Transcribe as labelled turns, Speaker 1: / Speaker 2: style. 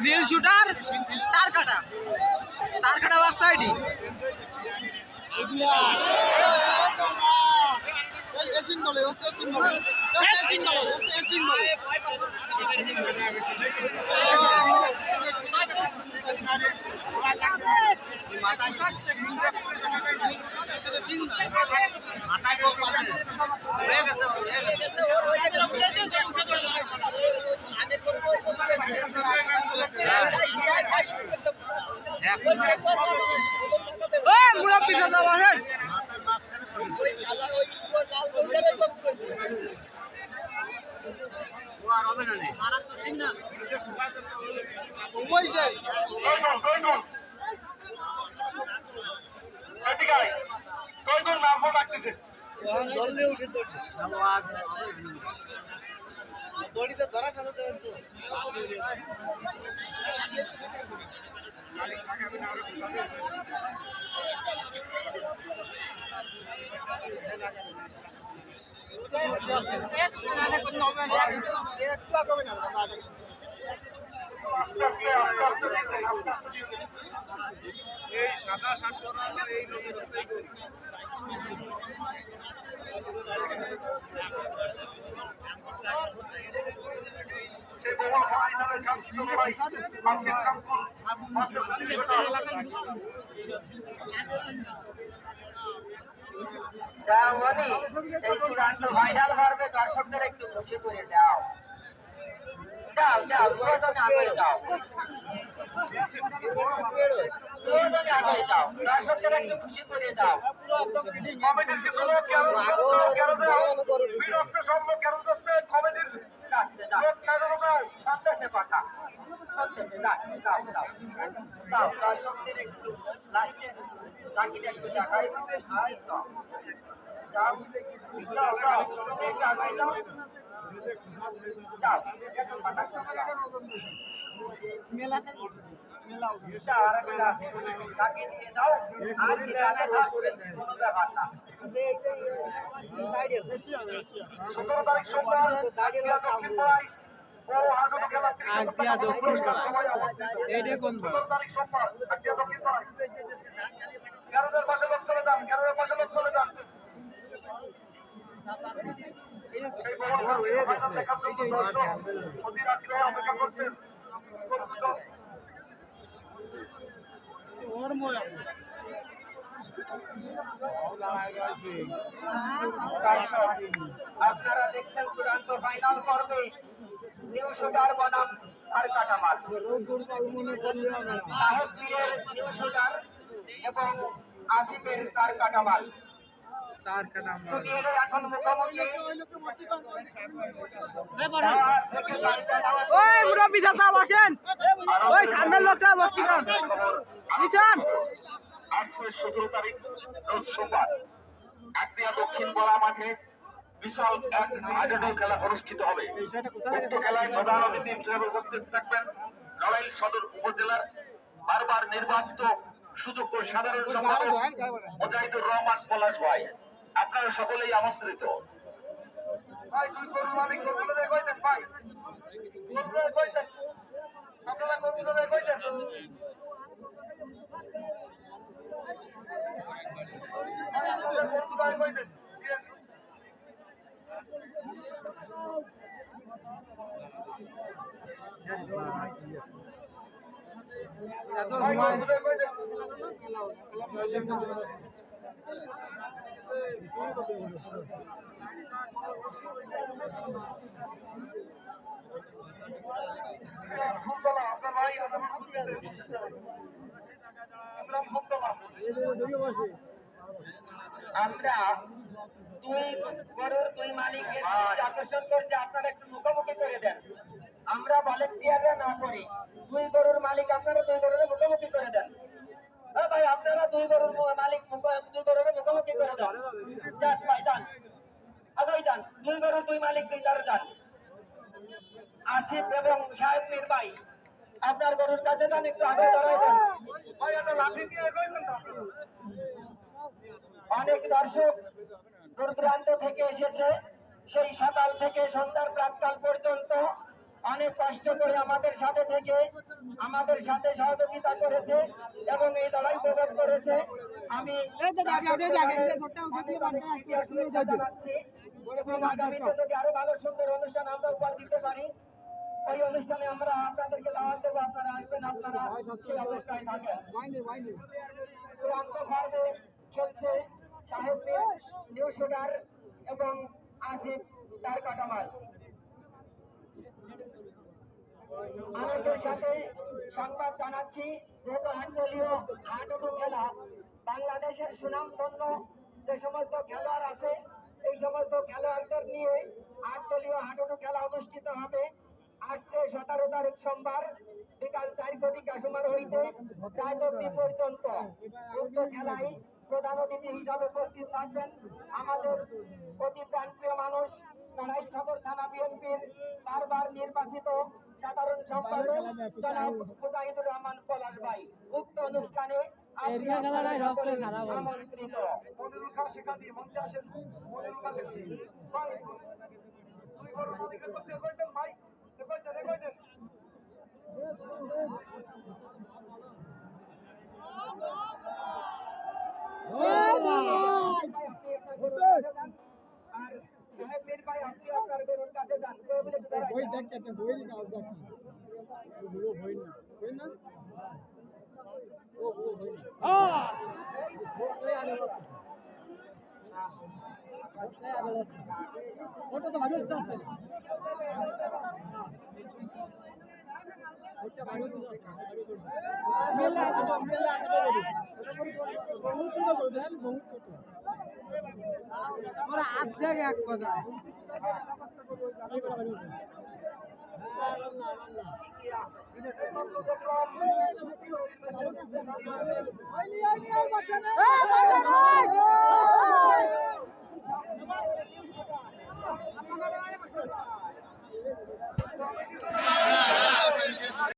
Speaker 1: নীল shooter তার কাটা বাসাইডি
Speaker 2: এসিন বলে এসিন বলে এসিন বলে এসিন বলে
Speaker 1: মুরব্বী দাদা বসেন
Speaker 2: দড়িতে ধরা খাওয়া যাবে তো এই সাদা শার্ট পরা এই
Speaker 3: ভাইরাল ভাবে দর্শকদের একটু খুশি করে দাও দাও দাও আগে দাও দর্শকদের একটু খুশি করে দাও কমিটির কিছু লোক কমিটির সন্দেশে কথা দর্শকদের একটু লাস্টে চাকরিটা একটু দেখাই
Speaker 2: মেলা
Speaker 3: তাকে দিয়ে দাও আর কোনো ব্যাপার না 17 তারিখ সোমবার পাশে লোক চলে যান দেখার জন্য দর্শক অধীর আগ্রহে অপেক্ষা করছেন আপনারা দেখছেন চূড়ান্ত ফাইনাল পর্বে নিউ শুটার বনাম আর কাটামাল সাহেব পীরের নিউ শুটার এবং আসিফের তার কাটামাল এখন মুখোমুখি
Speaker 1: ওই মুরব্বী দাদা বসেন ওই সামনের লোকটা বসতি কারণ নিশান
Speaker 3: আসছে 17 তারিখ সোমবার একদিয়া দক্ষিণ বলা মাঠে বিশাল এক হাইড্রোডল খেলা অনুষ্ঠিত হবে উক্ত খেলায় প্রধান অতিথি হিসেবে উপস্থিত থাকবেন নড়াইল সদর উপজেলার বারবার নির্বাচিত সুযোগ্য সাধারণ সম্পাদক মুজাহিদুর রহমান পলাশ ভাই। আপনারা সকলেই আমন্ত্রিত। আমরা দুই গরুর দুই মালিকের আকর্ষণ করছি, আপনারা একটু মুখোমুখি করে দেন। আমরা ভলেন্টিয়াররা না করি, দুই গরুর মালিক আপনারা দুই গরুর মুখোমুখি করে দেন। ভাই আপনারা দুই গরুর মালিক দুই গরুর মুখোমুখি করে দেন। যান ভাই যান, আগে যান, দুই গরুর দুই মালিক দুই দ্বারা যান। আসিফ এবং সাহেব মীর ভাই আপনার গরুর কাছে যান, একটু আগে দাঁড়ায় দেন। অনেক দর্শক দূর দূরান্ত থেকে এসেছে, সেই সকাল থেকে সন্ধ্যার প্রাক্কাল পর্যন্ত অনেক কষ্ট করে আমাদের সাথে থেকে আমাদের সাথে সহযোগিতা করেছে এবং এই লড়াই উপভোগ করেছে। আমি জানাচ্ছি এবং আগামীতে যদি আরো ভালো সুন্দর অনুষ্ঠান আমরা উপহার দিতে পারি, ওই অনুষ্ঠানে আমরা আপনাদেরকে দাওয়াত দেবো, আপনারা আসবেন, আপনারা সেই অপেক্ষায় থাকেন। চূড়ান্ত পর্বে খেলছে সাহেব মির, নিউ শুটার এবং আসিফ তার কাটামাল। আনন্দের সাথে সংবাদ জানাচ্ছি, যেহেতু আটদলীয় হাডুডু খেলা বাংলাদেশের সুনামধন্য যে সমস্ত খেলোয়াড় আছে, এই সমস্ত খেলোয়াড়দের নিয়ে আটদলীয় হাডুডু খেলা অনুষ্ঠিত হবে 8-17 তারিখ সোমবার বিকাল 4 সময় হইতে 4 পর্যন্ত। উক্ত খেলায় প্রধান অতিথি হিসাবে উপস্থিত থাকবেন আমাদের অতি প্রাণপ্রিয় মানুষ, নড়াইল সদর থানা বিএনপির বারবার নির্বাচিত সাধারণ সম্পাদক জনাব মুজাহিদুর রহমান পলাশ ভাই। উক্ত অনুষ্ঠানে আমন্ত্রিত। মনিরুল খান সেখান দিয়ে মঞ্চে আসেন। মনিরুল খান ভাই আর সাহেব মির ভাই, আপনি আপনার গরুর কাছে যান।
Speaker 2: বই দেখতে বই কাজ দেখতে বই না ছোট তো ভালো চাচ্ছে
Speaker 1: হাত দেখ এক কথা
Speaker 2: ভালো